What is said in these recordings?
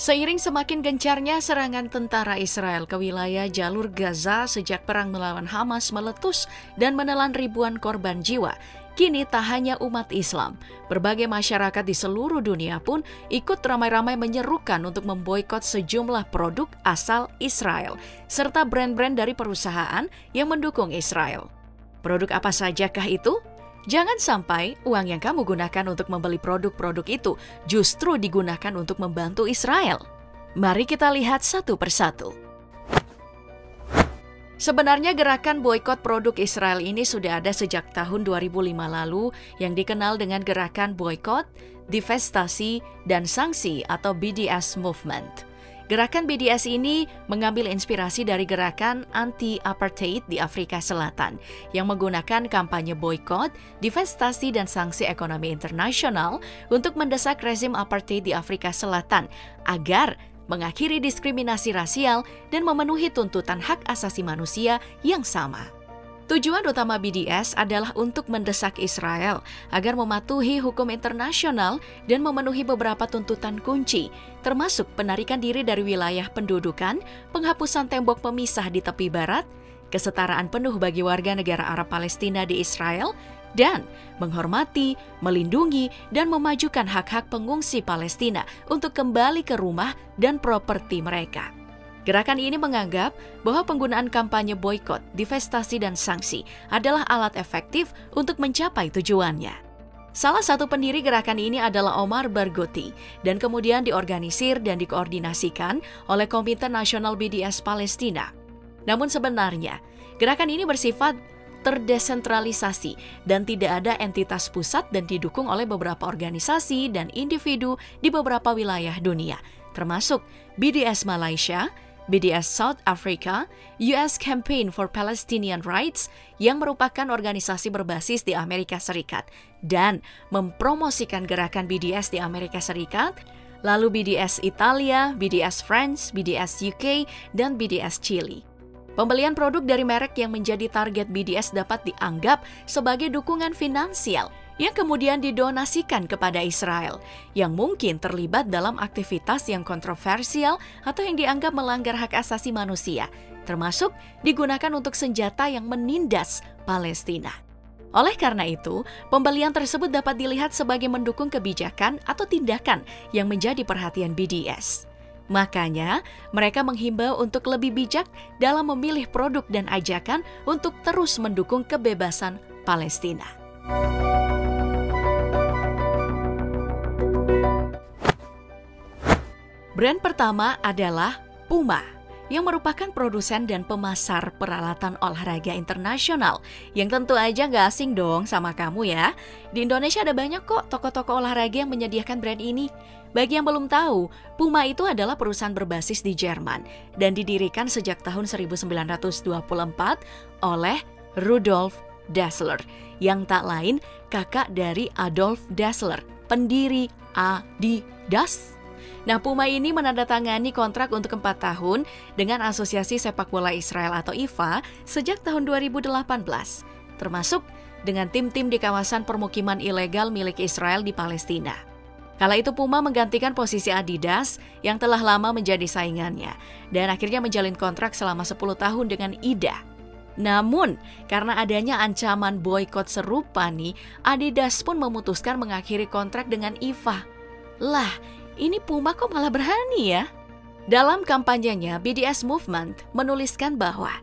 Seiring semakin gencarnya serangan tentara Israel ke wilayah jalur Gaza sejak perang melawan Hamas meletus dan menelan ribuan korban jiwa, kini tak hanya umat Islam, berbagai masyarakat di seluruh dunia pun ikut ramai-ramai menyerukan untuk memboikot sejumlah produk asal Israel, serta brand-brand dari perusahaan yang mendukung Israel. Produk apa sajakah itu? Jangan sampai uang yang kamu gunakan untuk membeli produk-produk itu justru digunakan untuk membantu Israel. Mari kita lihat satu persatu. Sebenarnya gerakan boikot produk Israel ini sudah ada sejak tahun 2005 lalu yang dikenal dengan gerakan boikot, divestasi, dan sanksi atau BDS Movement. Gerakan BDS ini mengambil inspirasi dari gerakan anti-apartheid di Afrika Selatan yang menggunakan kampanye boikot, divestasi, dan sanksi ekonomi internasional untuk mendesak rezim apartheid di Afrika Selatan agar mengakhiri diskriminasi rasial dan memenuhi tuntutan hak asasi manusia yang sama. Tujuan utama BDS adalah untuk mendesak Israel agar mematuhi hukum internasional dan memenuhi beberapa tuntutan kunci, termasuk penarikan diri dari wilayah pendudukan, penghapusan tembok pemisah di tepi barat, kesetaraan penuh bagi warga negara Arab Palestina di Israel, dan menghormati, melindungi, dan memajukan hak-hak pengungsi Palestina untuk kembali ke rumah dan properti mereka. Gerakan ini menganggap bahwa penggunaan kampanye boikot, divestasi, dan sanksi adalah alat efektif untuk mencapai tujuannya. Salah satu pendiri gerakan ini adalah Omar Barghouti dan kemudian diorganisir dan dikoordinasikan oleh Komite Nasional BDS Palestina. Namun sebenarnya, gerakan ini bersifat terdesentralisasi dan tidak ada entitas pusat dan didukung oleh beberapa organisasi dan individu di beberapa wilayah dunia, termasuk BDS Malaysia, BDS South Africa, US Campaign for Palestinian Rights yang merupakan organisasi berbasis di Amerika Serikat dan mempromosikan gerakan BDS di Amerika Serikat, lalu BDS Italia, BDS France, BDS UK, dan BDS Chile. Pembelian produk dari merek yang menjadi target BDS dapat dianggap sebagai dukungan finansial yang kemudian didonasikan kepada Israel, yang mungkin terlibat dalam aktivitas yang kontroversial atau yang dianggap melanggar hak asasi manusia, termasuk digunakan untuk senjata yang menindas Palestina. Oleh karena itu, pembelian tersebut dapat dilihat sebagai mendukung kebijakan atau tindakan yang menjadi perhatian BDS. Makanya, mereka menghimbau untuk lebih bijak dalam memilih produk dan ajakan untuk terus mendukung kebebasan Palestina. Brand pertama adalah Puma, yang merupakan produsen dan pemasar peralatan olahraga internasional, yang tentu aja gak asing dong sama kamu ya. Di Indonesia ada banyak kok toko-toko olahraga yang menyediakan brand ini. Bagi yang belum tahu, Puma itu adalah perusahaan berbasis di Jerman dan didirikan sejak tahun 1924 oleh Rudolf Dassler, yang tak lain kakak dari Adolf Dassler, pendiri Adidas. Nah, Puma ini menandatangani kontrak untuk 4 tahun dengan Asosiasi Sepak Bola Israel atau IFA sejak tahun 2018, termasuk dengan tim-tim di kawasan permukiman ilegal milik Israel di Palestina. Kala itu Puma menggantikan posisi Adidas yang telah lama menjadi saingannya dan akhirnya menjalin kontrak selama 10 tahun dengan IDA. Namun, karena adanya ancaman boikot serupa nih, Adidas pun memutuskan mengakhiri kontrak dengan IFA. Lah, ini Puma kok malah berani ya? Dalam kampanyenya, BDS Movement menuliskan bahwa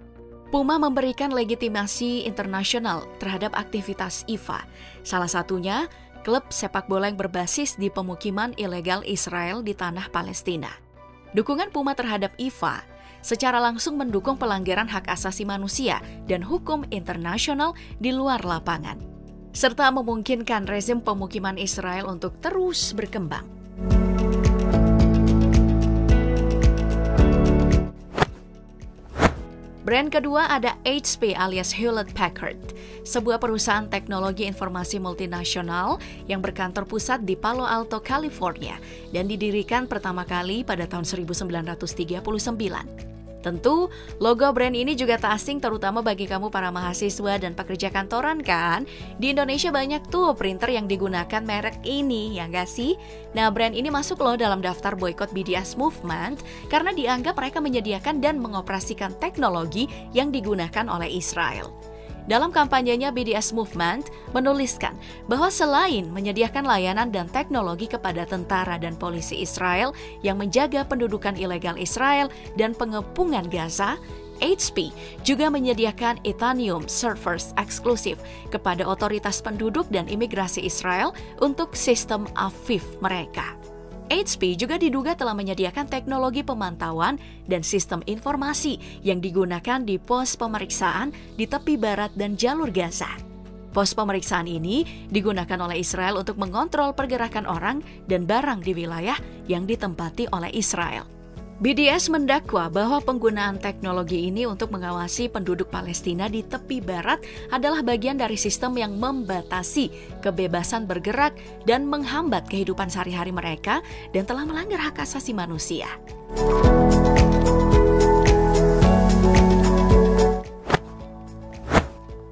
Puma memberikan legitimasi internasional terhadap aktivitas IFA. Salah satunya, klub sepak bola yang berbasis di pemukiman ilegal Israel di tanah Palestina. Dukungan Puma terhadap IFA secara langsung mendukung pelanggaran hak asasi manusia dan hukum internasional di luar lapangan, serta memungkinkan rezim pemukiman Israel untuk terus berkembang. Brand kedua ada HP alias Hewlett-Packard, sebuah perusahaan teknologi informasi multinasional yang berkantor pusat di Palo Alto, California, dan didirikan pertama kali pada tahun 1939. Tentu, logo brand ini juga tak asing terutama bagi kamu para mahasiswa dan pekerja kantoran kan? Di Indonesia banyak tuh printer yang digunakan merek ini, ya nggak sih? Nah, brand ini masuk loh dalam daftar boykot BDS Movement karena dianggap mereka menyediakan dan mengoperasikan teknologi yang digunakan oleh Israel. Dalam kampanyenya, BDS Movement menuliskan bahwa selain menyediakan layanan dan teknologi kepada tentara dan polisi Israel yang menjaga pendudukan ilegal Israel dan pengepungan Gaza, HP juga menyediakan Itanium servers eksklusif kepada otoritas penduduk dan imigrasi Israel untuk sistem Afif mereka. HP juga diduga telah menyediakan teknologi pemantauan dan sistem informasi yang digunakan di pos pemeriksaan di tepi barat dan jalur Gaza. Pos pemeriksaan ini digunakan oleh Israel untuk mengontrol pergerakan orang dan barang di wilayah yang ditempati oleh Israel. BDS mendakwa bahwa penggunaan teknologi ini untuk mengawasi penduduk Palestina di tepi barat adalah bagian dari sistem yang membatasi kebebasan bergerak dan menghambat kehidupan sehari-hari mereka dan telah melanggar hak asasi manusia.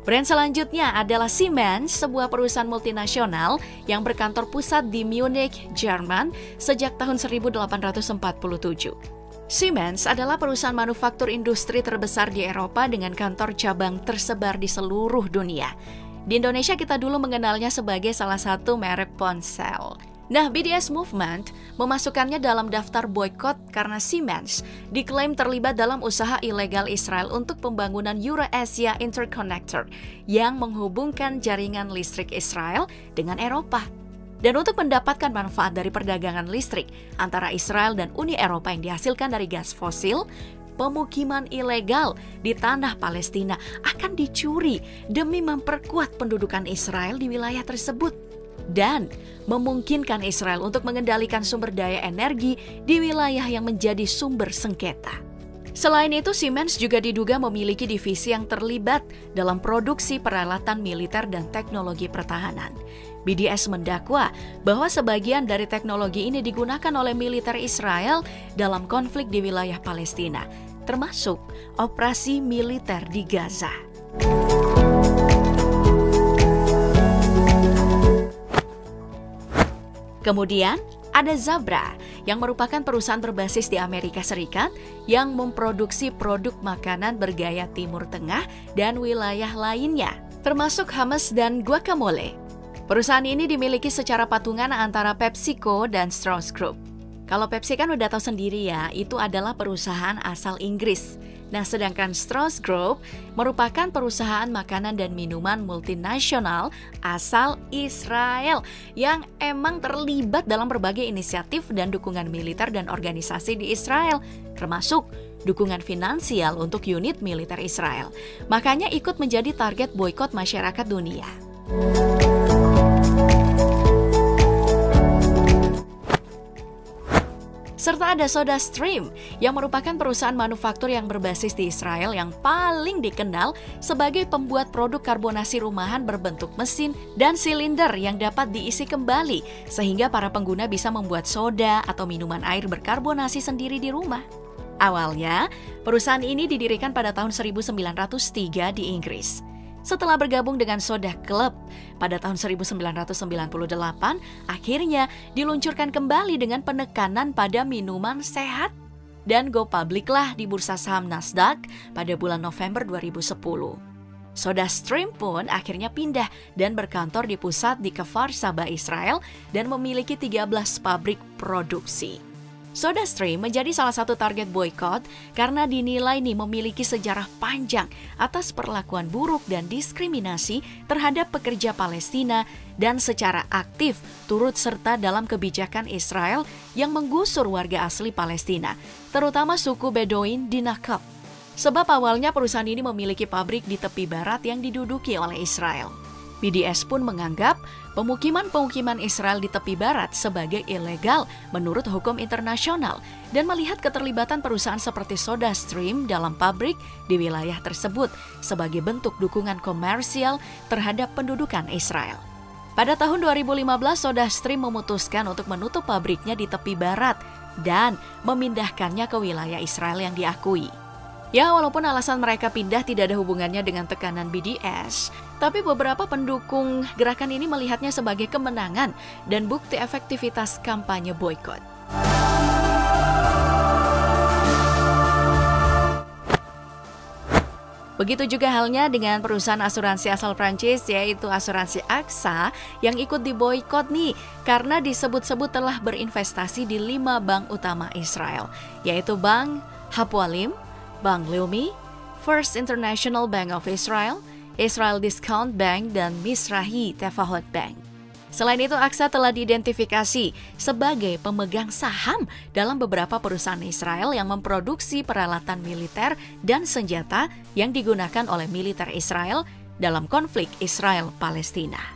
Brand selanjutnya adalah Siemens, sebuah perusahaan multinasional yang berkantor pusat di Munich, Jerman sejak tahun 1847. Siemens adalah perusahaan manufaktur industri terbesar di Eropa dengan kantor cabang tersebar di seluruh dunia. Di Indonesia kita dulu mengenalnya sebagai salah satu merek ponsel. Nah, BDS Movement memasukkannya dalam daftar boykot karena Siemens diklaim terlibat dalam usaha ilegal Israel untuk pembangunan Eurasia Interconnector yang menghubungkan jaringan listrik Israel dengan Eropa. Dan untuk mendapatkan manfaat dari perdagangan listrik antara Israel dan Uni Eropa yang dihasilkan dari gas fosil, pemukiman ilegal di tanah Palestina akan dicuri demi memperkuat pendudukan Israel di wilayah tersebut dan memungkinkan Israel untuk mengendalikan sumber daya energi di wilayah yang menjadi sumber sengketa. Selain itu, Siemens juga diduga memiliki divisi yang terlibat dalam produksi peralatan militer dan teknologi pertahanan. BDS mendakwa bahwa sebagian dari teknologi ini digunakan oleh militer Israel dalam konflik di wilayah Palestina, termasuk operasi militer di Gaza. Kemudian, ada Zebra, yang merupakan perusahaan berbasis di Amerika Serikat yang memproduksi produk makanan bergaya Timur Tengah dan wilayah lainnya, termasuk hummus dan guacamole. Perusahaan ini dimiliki secara patungan antara PepsiCo dan Strauss Group. Kalau Pepsi kan udah tahu sendiri ya, itu adalah perusahaan asal Inggris. Nah, sedangkan Strauss Group merupakan perusahaan makanan dan minuman multinasional asal Israel yang emang terlibat dalam berbagai inisiatif dan dukungan militer dan organisasi di Israel, termasuk dukungan finansial untuk unit militer Israel. Makanya ikut menjadi target boikot masyarakat dunia. Serta ada SodaStream yang merupakan perusahaan manufaktur yang berbasis di Israel yang paling dikenal sebagai pembuat produk karbonasi rumahan berbentuk mesin dan silinder yang dapat diisi kembali sehingga para pengguna bisa membuat soda atau minuman air berkarbonasi sendiri di rumah. Awalnya, perusahaan ini didirikan pada tahun 1903 di Inggris. Setelah bergabung dengan Soda Club pada tahun 1998, akhirnya diluncurkan kembali dengan penekanan pada minuman sehat dan go public lah di bursa saham Nasdaq pada bulan November 2010. SodaStream pun akhirnya pindah dan berkantor di pusat di Kfar Saba, Israel dan memiliki 13 pabrik produksi. SodaStream menjadi salah satu target boykot karena dinilai memiliki sejarah panjang atas perlakuan buruk dan diskriminasi terhadap pekerja Palestina dan secara aktif turut serta dalam kebijakan Israel yang menggusur warga asli Palestina, terutama suku Bedoin di Nakab. Sebab awalnya perusahaan ini memiliki pabrik di tepi barat yang diduduki oleh Israel. BDS pun menganggap pemukiman-pemukiman Israel di tepi barat sebagai ilegal menurut hukum internasional dan melihat keterlibatan perusahaan seperti SodaStream dalam pabrik di wilayah tersebut sebagai bentuk dukungan komersial terhadap pendudukan Israel. Pada tahun 2015, SodaStream memutuskan untuk menutup pabriknya di tepi barat dan memindahkannya ke wilayah Israel yang diakui. Ya, walaupun alasan mereka pindah tidak ada hubungannya dengan tekanan BDS, tapi beberapa pendukung gerakan ini melihatnya sebagai kemenangan dan bukti efektivitas kampanye boykot. Begitu juga halnya dengan perusahaan asuransi asal Prancis, yaitu asuransi AXA yang ikut diboykot nih karena disebut-sebut telah berinvestasi di 5 bank utama Israel, yaitu Bank Hapoalim, Bank Leumi, First International Bank of Israel, Israel Discount Bank, dan Mizrahi Tefahot Bank. Selain itu, AXA telah diidentifikasi sebagai pemegang saham dalam beberapa perusahaan Israel yang memproduksi peralatan militer dan senjata yang digunakan oleh militer Israel dalam konflik Israel-Palestina.